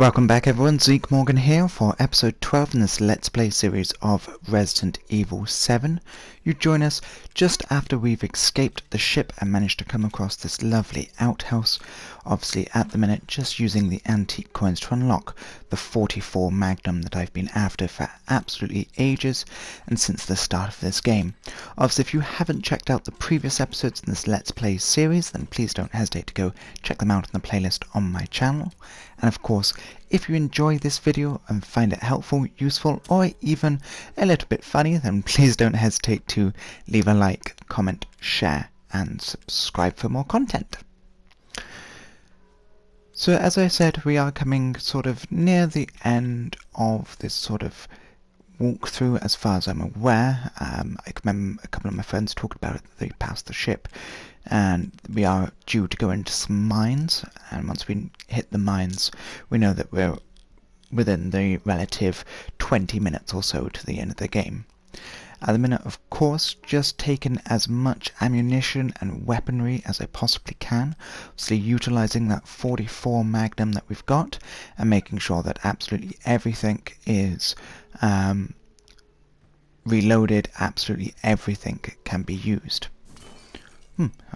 Welcome back everyone, Zeke Morgan here for episode 12 in this Let's Play series of Resident Evil 7. You join us just after we've escaped the ship and managed to come across this lovely outhouse. Obviously at the minute just using the antique coins to unlock the 44 Magnum that I've been after for absolutely ages and since the start of this game. Obviously if you haven't checked out the previous episodes in this Let's Play series, then please don't hesitate to go check them out in the playlist on my channel. And of course, if you enjoy this video and find it helpful, useful, or even a little bit funny, then please don't hesitate to leave a like, comment, share, and subscribe for more content. So as I said, we are coming sort of near the end of this sort of walkthrough as far as I'm aware. I remember a couple of my friends talked about it, they passed the ship, and we are due to go into some mines, and once we hit the mines we know that we're within the relative 20 minutes or so to the end of the game. At the minute, of course, just taking as much ammunition and weaponry as I possibly can, obviously utilising that 44 Magnum that we've got and making sure that absolutely everything is reloaded, absolutely everything can be used.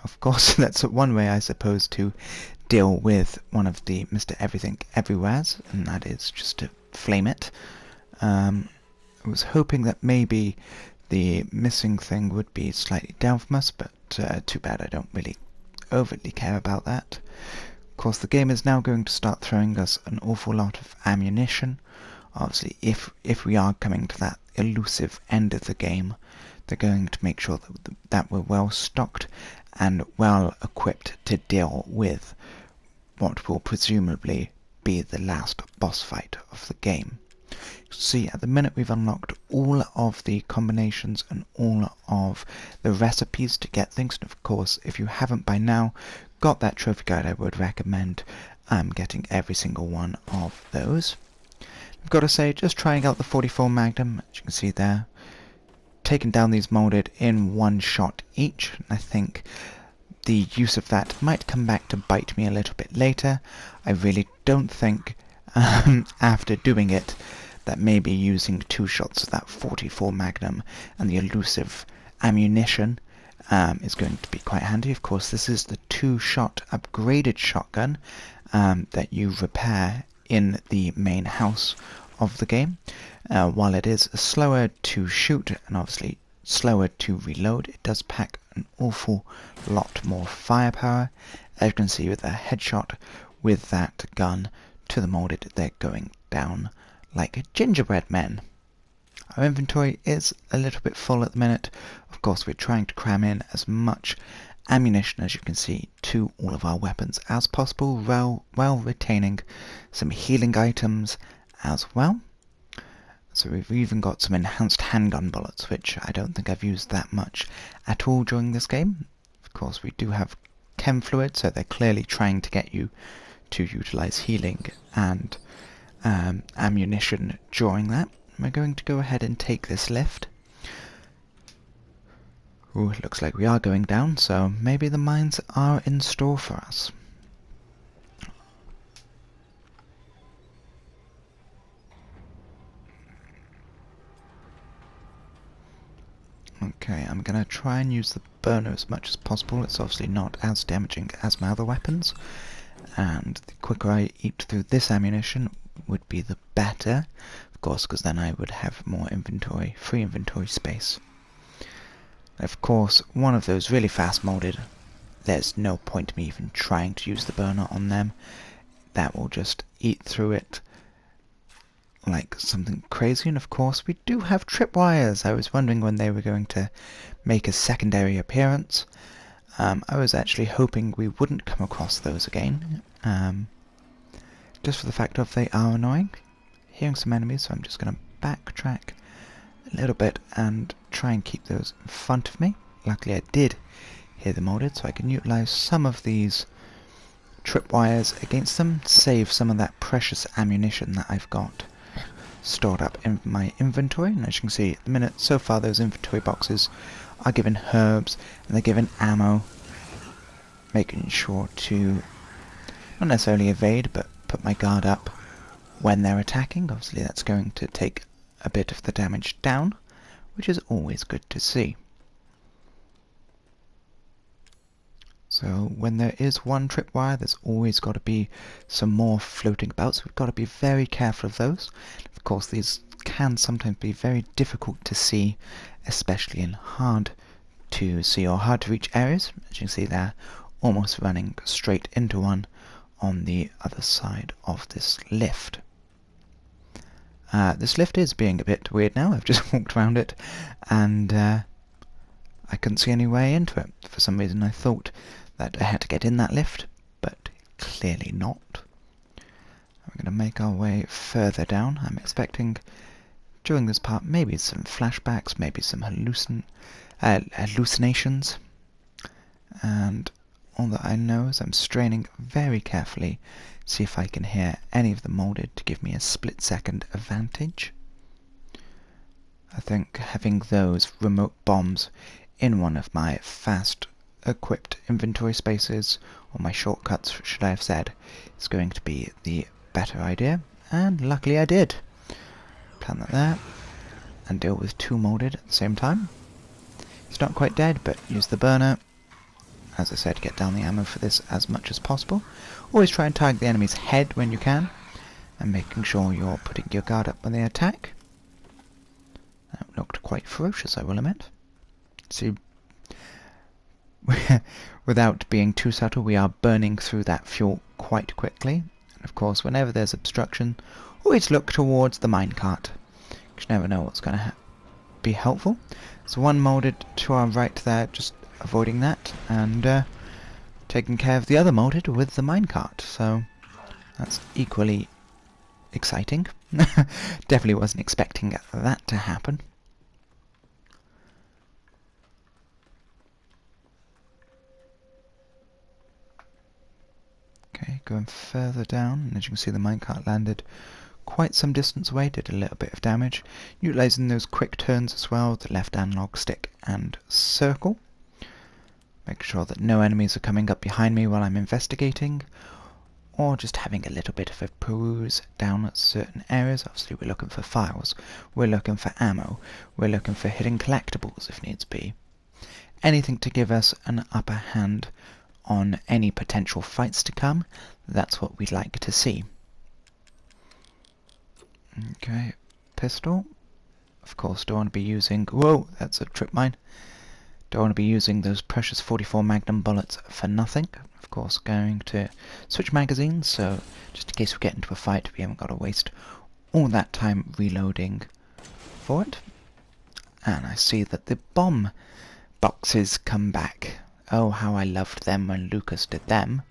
Of course, that's one way I suppose to deal with one of the Mr. Everything Everywheres, and that is just to flame it. I was hoping that maybe the missing thing would be slightly down from us, but too bad, I don't really overtly care about that. Of course, the game is now going to start throwing us an awful lot of ammunition. Obviously, if we are coming to that elusive end of the game, they're going to make sure that we're well stocked and well equipped to deal with what will presumably be the last boss fight of the game. See, at the minute we've unlocked all of the combinations and all of the recipes to get things, and of course if you haven't by now got that trophy guide, I would recommend getting every single one of those. I've got to say, just trying out the 44 Magnum, as you can see there, taken down these molded in one shot each. I think the use of that might come back to bite me a little bit later. I really don't think after doing it that maybe using two shots of that 44 Magnum and the elusive ammunition is going to be quite handy. Of course, this is the two-shot upgraded shotgun that you repair in the main house of the game. While it is slower to shoot and obviously slower to reload, it does pack an awful lot more firepower. As you can see with a headshot with that gun to the molded, they're going down like gingerbread men. Our inventory is a little bit full at the minute. Of course, we're trying to cram in as much ammunition, as you can see, to all of our weapons as possible, while retaining some healing items as well. So we've even got some enhanced handgun bullets, which I don't think I've used that much at all during this game. Of course, we do have chem fluid, so they're clearly trying to get you to utilize healing and ammunition during that. We're going to go ahead and take this lift. Ooh, it looks like we are going down, so maybe the mines are in store for us. Okay, I'm going to try and use the burner as much as possible. It's obviously not as damaging as my other weapons, and the quicker I eat through this ammunition would be the better, of course, because then I would have more inventory, free inventory space. Of course, one of those really fast molded, there's no point me even trying to use the burner on them. That will just eat through it like something crazy. And of course we do have tripwires. I was wondering when they were going to make a secondary appearance. I was actually hoping we wouldn't come across those again, just for the fact of they are annoying. Hearing some enemies, so I'm just going to backtrack a little bit and try and keep those in front of me. Luckily I did hear them molded, so I can utilize some of these tripwires against them, save some of that precious ammunition that I've got stored up in my inventory. And as you can see at the minute, so far those inventory boxes are given herbs and they're given ammo, making sure to not necessarily evade but put my guard up when they're attacking. Obviously that's going to take a bit of the damage down, which is always good to see. So when there is one tripwire, there's always got to be some more floating about, so we've got to be very careful of those. Of course, these can sometimes be very difficult to see, especially in hard to see or hard to reach areas. As you can see, they're almost running straight into one on the other side of this lift. This lift is being a bit weird now. I've just walked around it and I couldn't see any way into it. For some reason I thought that I had to get in that lift, but clearly not. We're going to make our way further down. I'm expecting during this part maybe some flashbacks, maybe some hallucinations, and all that I know is I'm straining very carefully to see if I can hear any of the molded to give me a split-second advantage. I think having those remote bombs in one of my fast equipped inventory spaces, or my shortcuts should I have said, is going to be the better idea, and luckily I did. Plant that there, and deal with two molded at the same time. He's not quite dead, but use the burner. As I said, get down the ammo for this as much as possible. Always try and target the enemy's head when you can, and making sure you're putting your guard up when they attack. That looked quite ferocious, I will admit. See, without being too subtle, we are burning through that fuel quite quickly. And of course, whenever there's obstruction, always look towards the minecart. You never know what's going to be helpful. So one molded to our right there, just avoiding that, and taking care of the other molded with the minecart. So that's equally exciting. Definitely wasn't expecting that to happen. Okay, going further down, and as you can see the minecart landed quite some distance away, did a little bit of damage, utilising those quick turns as well, the left analog stick and circle. Make sure that no enemies are coming up behind me while I'm investigating, or just having a little bit of a peruse down certain areas. Obviously we're looking for files, we're looking for ammo, we're looking for hidden collectibles if needs be. Anything to give us an upper hand on any potential fights to come, that's what we'd like to see. Okay, pistol. Of course, don't want to be using... Whoa, that's a trip mine. Don't want to be using those precious 44 Magnum bullets for nothing. Of course, going to switch magazines, so just in case we get into a fight, we haven't got to waste all that time reloading for it. And I see that the bomb boxes come back. Oh, how I loved them when Lucas did them.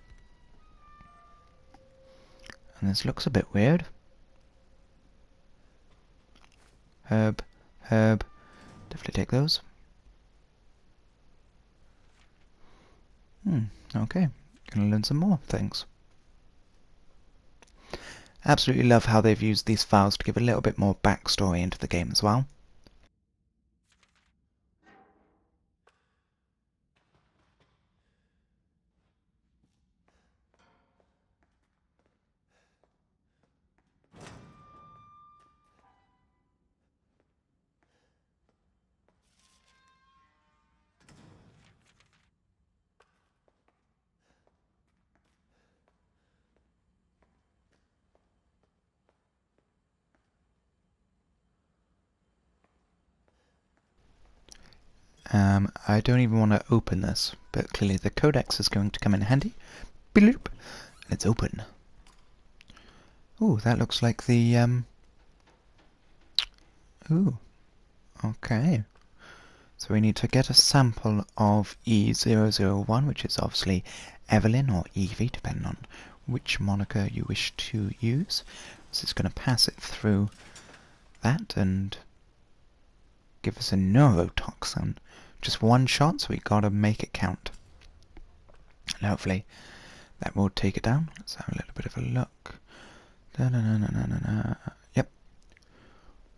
And this looks a bit weird. Herb. Definitely take those. Okay. Gonna learn some more things. Absolutely love how they've used these files to give a little bit more backstory into the game as well. I don't even want to open this, but clearly the codex is going to come in handy. Bloop! It's open. Ooh, that looks like the, Ooh. Okay. So we need to get a sample of E001, which is obviously Eveline or Evie, depending on which moniker you wish to use. So it's going to pass it through that and give us a neurotoxin. Just one shot, so we gotta make it count. And hopefully that will take it down. Let's have a little bit of a look. Yep.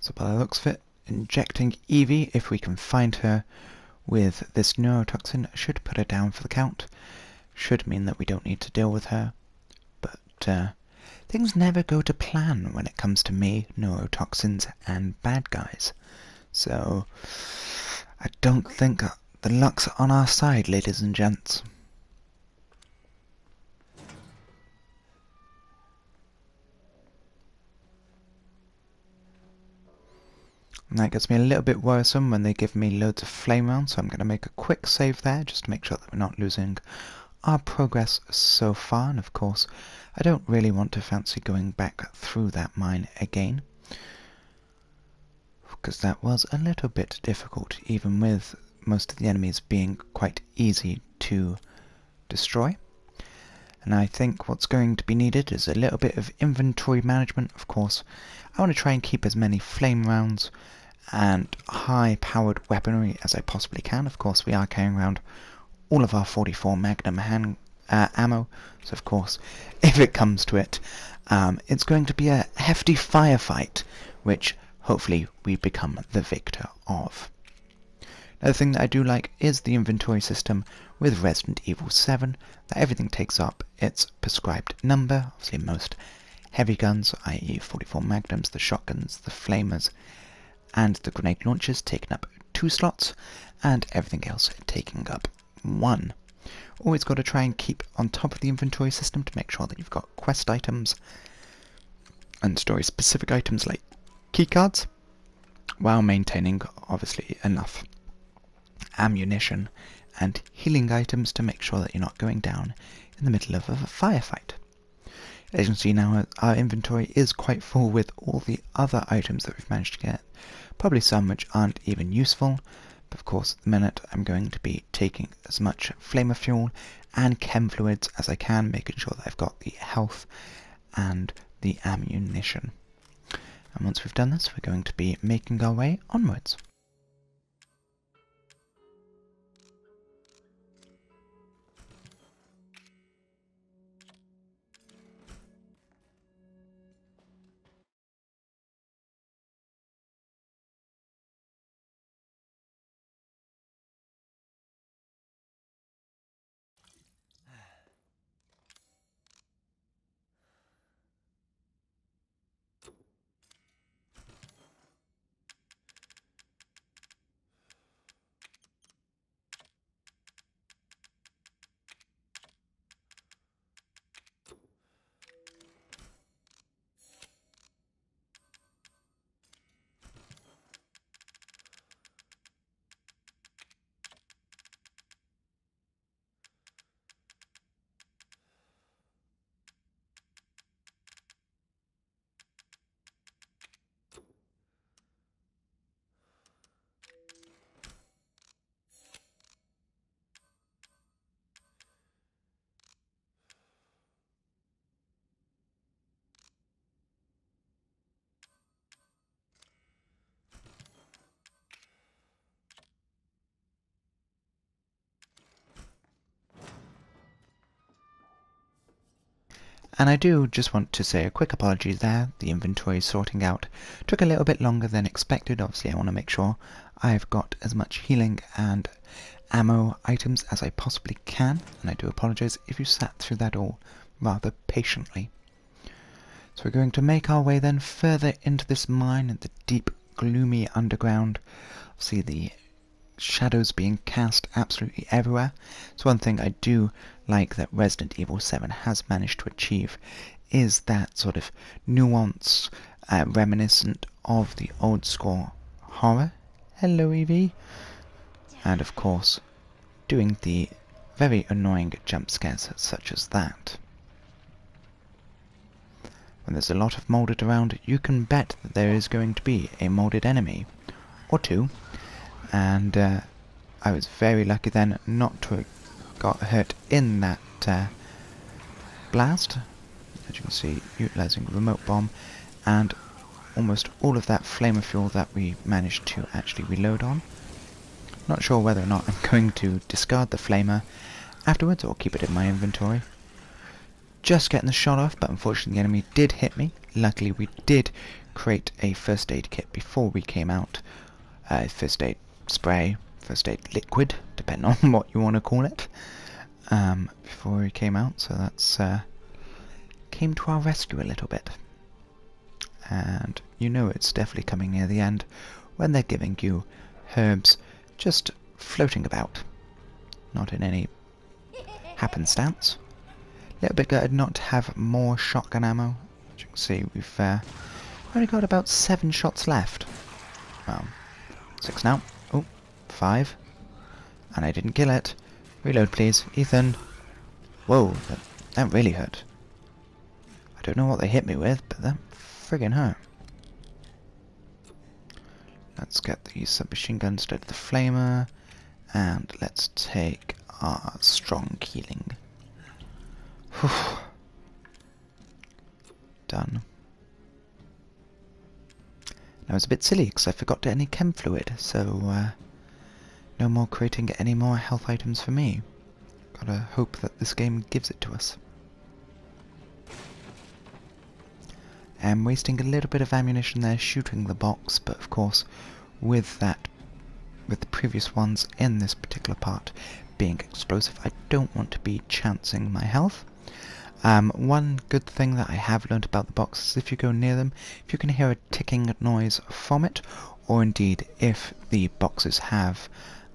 So by the looks of it, injecting Evie, if we can find her with this neurotoxin, should put her down for the count. Should mean that we don't need to deal with her. But things never go to plan when it comes to me, neurotoxins, and bad guys. So, I don't think the luck's on our side, ladies and gents. And that gets me a little bit worrisome when they give me loads of flame rounds, so I'm going to make a quick save there just to make sure that we're not losing our progress so far. And of course, I don't really want to fancy going back through that mine again, because that was a little bit difficult, even with most of the enemies being quite easy to destroy. And I think what's going to be needed is a little bit of inventory management. Of course, I want to try and keep as many flame rounds and high-powered weaponry as I possibly can. Of course, we are carrying around all of our 44 Magnum ammo, so of course, if it comes to it, it's going to be a hefty firefight, which hopefully we become the victor of. Another thing that I do like is the inventory system with Resident Evil 7, that everything takes up its prescribed number. Obviously most heavy guns, i.e. 44 Magnums, the shotguns, the flamers, and the grenade launchers taking up 2 slots, and everything else taking up 1. Always got to try and keep on top of the inventory system to make sure that you've got quest items and story-specific items like keycards, while maintaining, obviously, enough ammunition and healing items to make sure that you're not going down in the middle of a firefight. As you can see now, our inventory is quite full with all the other items that we've managed to get. Probably some which aren't even useful, but of course at the minute I'm going to be taking as much flamer fuel and chem fluids as I can, making sure that I've got the health and the ammunition. And once we've done this, we're going to be making our way onwards. And I do just want to say a quick apology there. The inventory sorting out took a little bit longer than expected. Obviously, I want to make sure I've got as much healing and ammo items as I possibly can. And I do apologize if you sat through that all rather patiently. So we're going to make our way then further into this mine in the deep, gloomy underground. Obviously, the shadows being cast absolutely everywhere. So one thing I do like that Resident Evil 7 has managed to achieve is that sort of nuance reminiscent of the old school horror. Hello, Evie. And of course, doing the very annoying jump scares such as that. When there's a lot of molded around, you can bet that there is going to be a molded enemy or two. And I was very lucky then not to have got hurt in that blast. As you can see, utilizing a remote bomb and almost all of that flamer fuel that we managed to actually reload on. Not sure whether or not I'm going to discard the flamer afterwards or keep it in my inventory. Just getting the shot off, but unfortunately the enemy did hit me. Luckily we did create a first aid kit before we came out. First aid spray, first aid liquid, depending on what you want to call it, before we came out, so that's came to our rescue a little bit. And you know it's definitely coming near the end when they're giving you herbs just floating about. Not in any happenstance. A little bit gutted not to have more shotgun ammo. As you can see, we've only got about 7 shots left. Well, 6 now. Oh, 5. And I didn't kill it. Reload, please. Ethan. Whoa, that really hurt. I don't know what they hit me with, but that friggin' hurt. Let's get the submachine gun instead of the flamer. And let's take our strong healing. Whew. Done. Now it's a bit silly because I forgot to any chem fluid, so no more creating any more health items for me. Gotta hope that this game gives it to us. I'm wasting a little bit of ammunition there shooting the box, but of course with the previous ones in this particular part being explosive, I don't want to be chancing my health. One good thing that I have learned about the box is if you go near them, if you can hear a ticking noise from it, or indeed if the boxes have,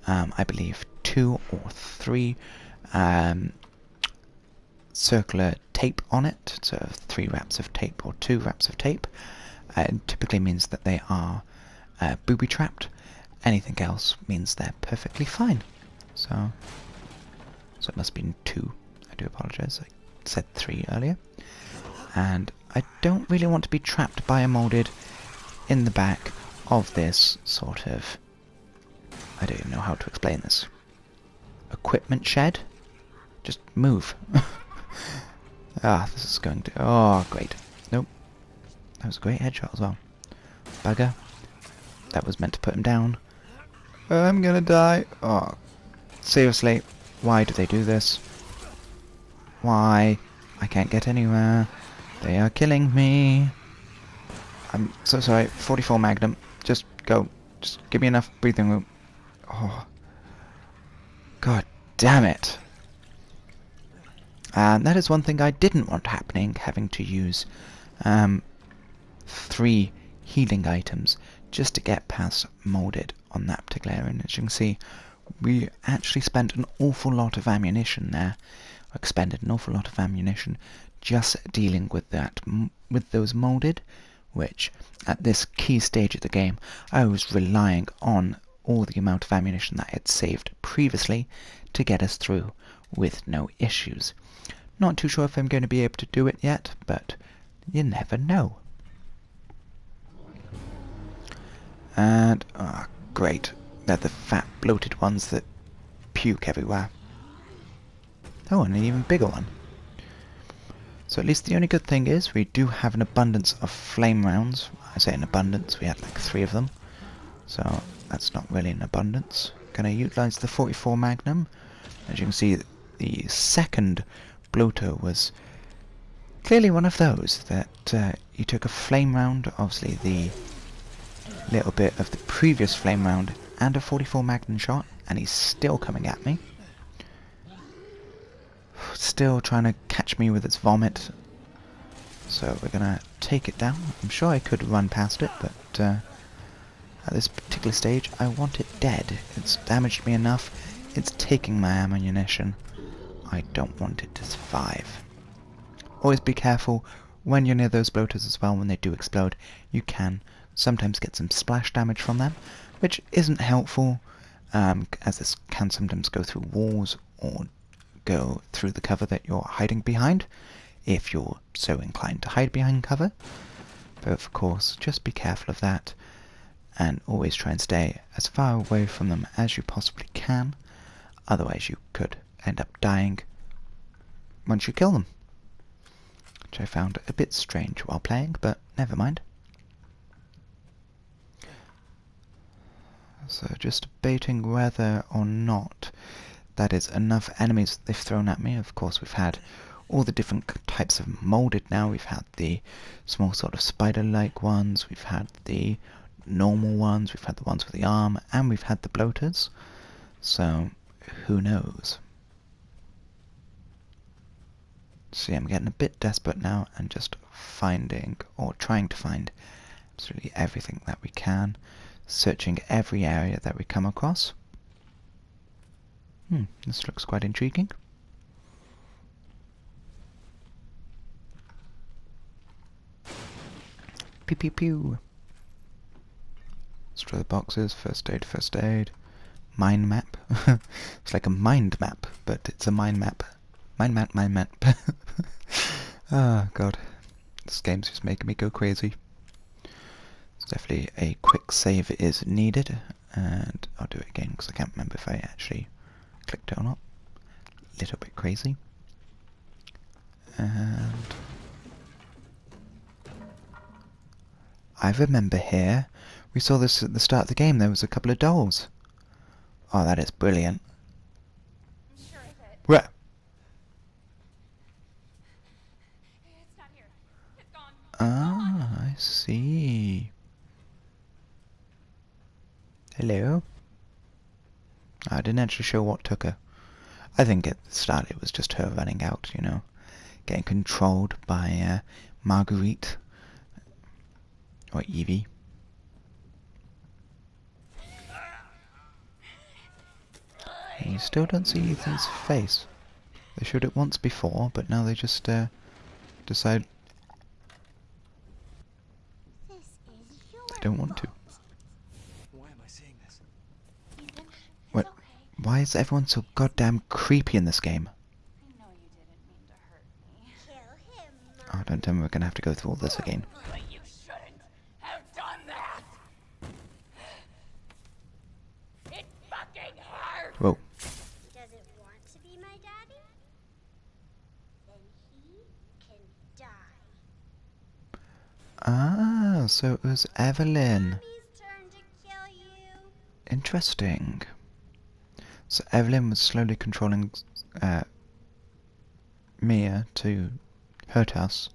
I believe, 2 or 3 circular tape on it, so 3 wraps of tape or 2 wraps of tape, it typically means that they are booby-trapped. Anything else means they're perfectly fine. So it must be 2. I do apologise. I said 3 earlier. And I don't really want to be trapped biomolded in the back of this sort of... I don't even know how to explain this. Equipment shed? Just move. This is going to... Oh, great. Nope. That was a great headshot as well. Bugger. That was meant to put him down. I'm gonna die. Oh, seriously. Why do they do this? Why? I can't get anywhere. They are killing me. I'm so sorry. 44 Magnum. Just go. Just give me enough breathing room. Oh. God damn it. And that is one thing I didn't want happening, having to use 3 healing items just to get past molded on that particular area. And as you can see, we actually spent an awful lot of ammunition there, or expended an awful lot of ammunition just dealing with that, with those molded, which at this key stage of the game I was relying on all the amount of ammunition that I had saved previously to get us through with no issues. Not too sure if I'm going to be able to do it yet, but you never know. And, great. They're the fat, bloated ones that puke everywhere. Oh, and an even bigger one. So at least the only good thing is we do have an abundance of flame rounds. I say an abundance, we had like 3 of them. So that's not really an abundance. Gonna utilize the 44 Magnum. As you can see, the second bloater was clearly one of those that you took a flame round, obviously the little bit of the previous flame round, and a 44 Magnum shot, and he's still coming at me. Still trying to catch me with its vomit. So we're gonna take it down. I'm sure I could run past it, but at this particular stage I want it dead. It's damaged me enough. It's taking my ammunition. I don't want it to survive. Always be careful when you're near those bloaters as well. When they do explode, you can sometimes get some splash damage from them, which isn't helpful, as this can sometimes go through walls or go through the cover that you're hiding behind, if you're so inclined to hide behind cover. But of course, just be careful of that, and always try and stay as far away from them as you possibly can, otherwise you could end up dying once you kill them. Which I found a bit strange while playing, but never mind. So just debating whether or not that is enough enemies they've thrown at me. Of course we've had all the different types of molded now. We've had the small sort of spider-like ones, we've had the normal ones, we've had the ones with the arm, and we've had the bloaters. So who knows? See, I'm getting a bit desperate now and just finding, or trying to find, absolutely everything that we can. Searching every area that we come across. This looks quite intriguing. Pew pew pew. Destroy the boxes, first aid, first aid. Mind map. It's like a mind map, but it's a mind map. Mind map, mind map. Ah, God. This game's just making me go crazy. So definitely a quick save is needed, and I'll do it again because I can't remember if I actually clicked it or not. Little bit crazy. And I remember here, we saw this at the start of the game, there was a couple of dolls. Oh, that is brilliant. I'm sure of it. Where? It's not here. It's gone. Ah, I see. Hello? I didn't actually show what took her. I think at the start it was just her running out, you know, getting controlled by Marguerite. Or Evie. And you still don't see Ethan's face. They showed it once before, but now they just decide they don't want to. Why am I seeing this? Ethan, What? it's okay. Why is everyone so goddamn creepy in this game? I know you didn't mean to hurt me. Kill him, Oh, don't tell me we're gonna have to go through all this again. But you shouldn't have done that. It fucking hurt. Whoa. He doesn't want to be my daddy? Then he can die. Ah, so it was Eveline. Mommy's turn to kill you. Interesting. So Eveline was slowly controlling Mia to hurt us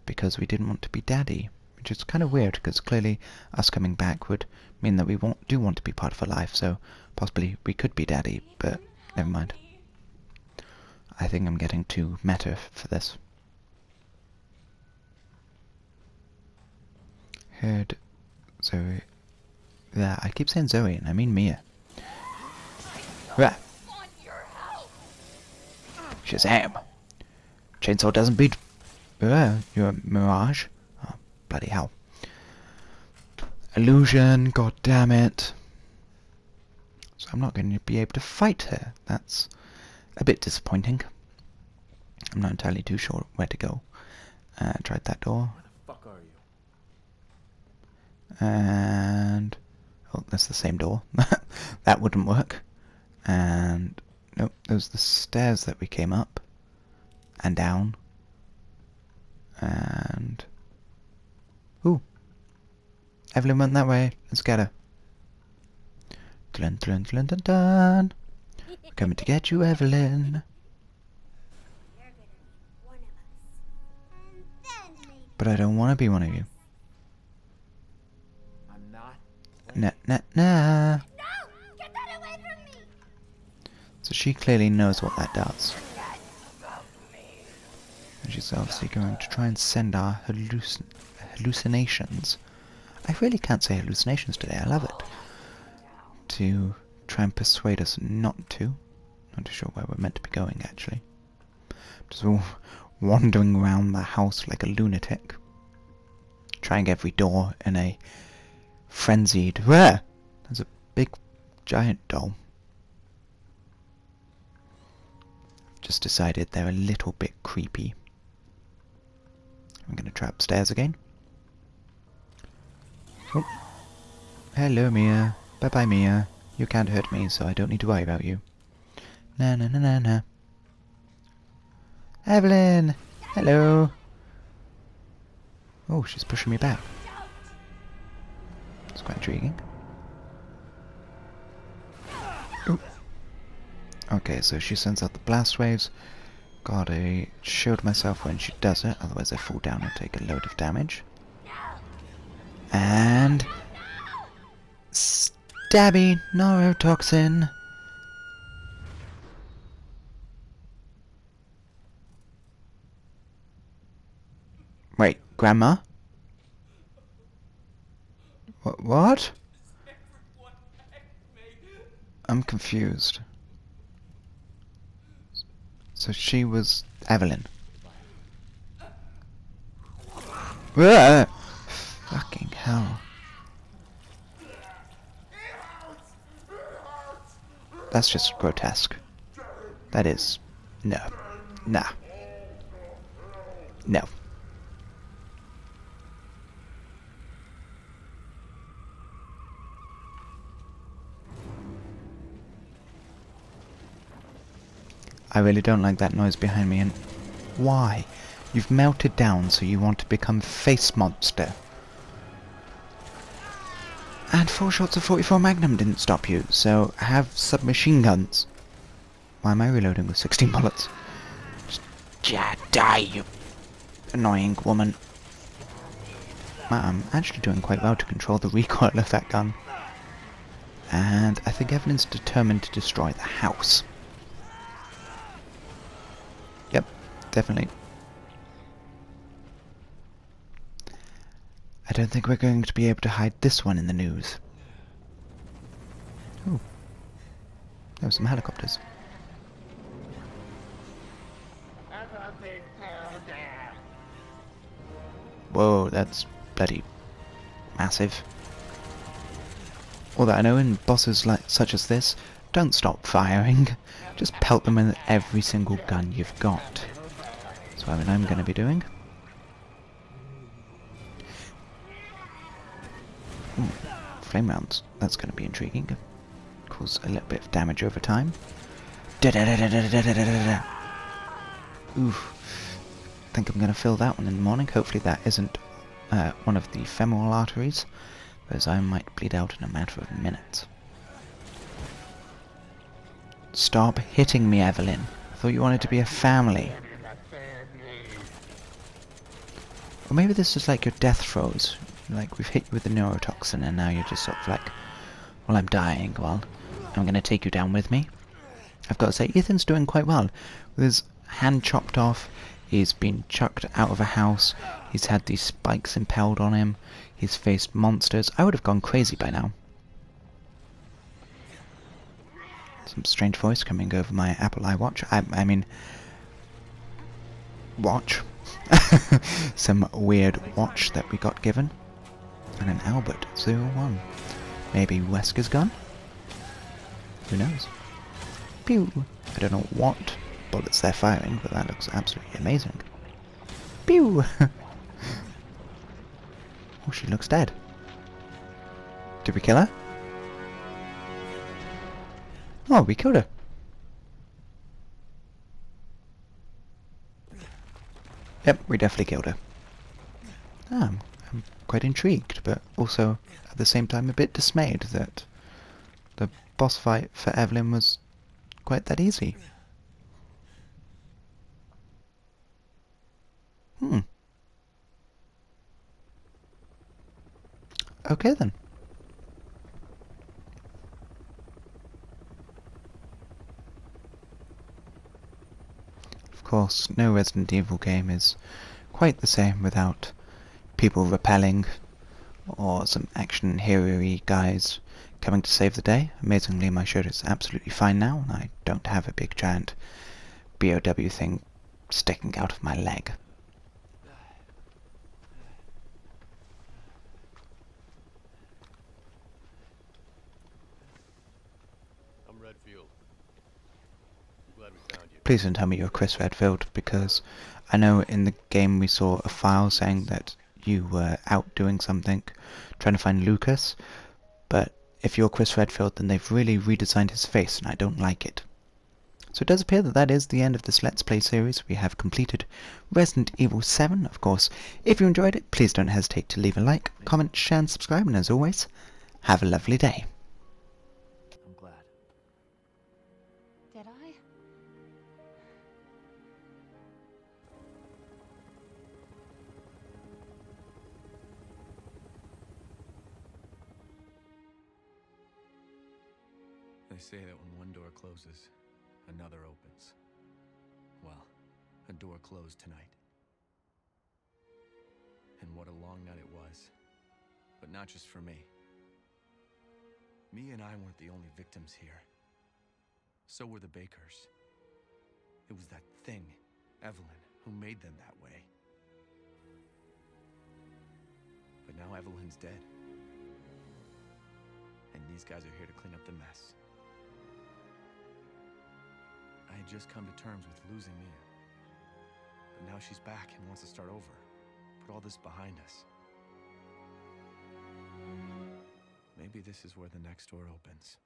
because we didn't want to be daddy, which is kind of weird because clearly us coming back would mean that we do want to be part of her life, so possibly we could be daddy, but never mind. I think I'm getting too meta for this. Heard Zoe. Yeah, I keep saying Zoe and I mean Mia. Rah! Want your help. Shazam! Chainsaw doesn't beat your mirage. Oh, bloody hell. Illusion, god damn it. So I'm not going to be able to fight her. That's a bit disappointing. I'm not entirely too sure where to go. Tried that door. Where the fuck are you? And oh, that's the same door. That wouldn't work. And nope, those are the stairs that we came up and down. And ooh, Eveline went that way. Let's get her. Dun dun dun dun dun. We're coming to get you, Eveline. You're gonna be one of us. And then maybe But I don't want to be one of you. I'm not. Nah, nah, nah. No! Get that away from me! So she clearly knows what that does. And she's obviously going to try and send our hallucinations. I really can't say hallucinations today, I love it. To try and persuade us not to. Not too sure where we're meant to be going, actually. Just all wandering around the house like a lunatic. Trying every door in a frenzied... Where? There's a big, giant doll. Just decided they're a little bit creepy. I'm going to try upstairs again. Oh. Hello, Mia. Bye-bye, Mia. You can't hurt me, so I don't need to worry about you. Na na na na na. Eveline! Hello! Oh, she's pushing me back. It's quite intriguing. Ooh. Okay, so she sends out the blast waves. Gotta shield myself when she does it, otherwise I fall down and take a load of damage. And... Stabby! Neurotoxin! Wait, Grandma? What? I'm confused. So she was Eveline. Ah! Fucking hell. That's just grotesque. That is... no. Nah. No. I really don't like that noise behind me, and why? You've melted down, so you want to become face monster. And 4 shots of 44 Magnum didn't stop you, so have submachine guns. Why am I reloading with 16 bullets? Just die, you annoying woman. I'm actually doing quite well to control the recoil of that gun. And I think Eveline's determined to destroy the house. Yep, definitely. I don't think we're going to be able to hide this one in the news. Oh. There were some helicopters. Whoa, that's bloody massive. Although I know in bosses such as this, don't stop firing. Just pelt them with every single gun you've got. That's what I'm going to be doing. Ooh, flame rounds. That's going to be intriguing. Cause a little bit of damage over time. Oof. I think I'm going to fill that one in the morning. Hopefully that isn't one of the femoral arteries, because I might bleed out in a matter of minutes. Stop hitting me, Eveline. I thought you wanted to be a family. Or maybe this is like your death throes. Like, we've hit you with the neurotoxin and now you're just sort of like, well, I'm dying, well, I'm going to take you down with me. I've got to say, Ethan's doing quite well. With his hand chopped off, he's been chucked out of a house, he's had these spikes impaled on him, he's faced monsters. I would have gone crazy by now. Some strange voice coming over my Apple iWatch. I mean... watch. Some weird watch that we got given. And an Albert 01. Maybe Wesker's gun? Who knows? Pew! I don't know what bullets they're firing, but that looks absolutely amazing. Pew! Oh, she looks dead. Did we kill her? Oh, we killed her. Yep, we definitely killed her. I'm quite intrigued, but also at the same time a bit dismayed that the boss fight for Eveline was quite that easy. Okay then. Of course, no Resident Evil game is quite the same without people repelling or some action hero-y guys coming to save the day. Amazingly, my shirt is absolutely fine now, and I don't have a big giant BOW thing sticking out of my leg. I'm Redfield. I'm glad we found you. Please don't tell me you're Chris Redfield, because I know in the game we saw a file saying that you were out doing something, trying to find Lucas, but if you're Chris Redfield, then they've really redesigned his face, and I don't like it. So it does appear that that is the end of this Let's Play series. We have completed Resident Evil 7, of course. If you enjoyed it, please don't hesitate to leave a like, comment, share, and subscribe, and as always, have a lovely day. I'm glad. Did I? They say that when one door closes, another opens. Well, a door closed tonight. And what a long night it was. But not just for me. Me and I weren't the only victims here. So were the Bakers. It was that thing, Eveline, who made them that way. But now Eveline's dead. And these guys are here to clean up the mess. I had just come to terms with losing Mia. But now she's back and wants to start over. Put all this behind us. Maybe this is where the next door opens.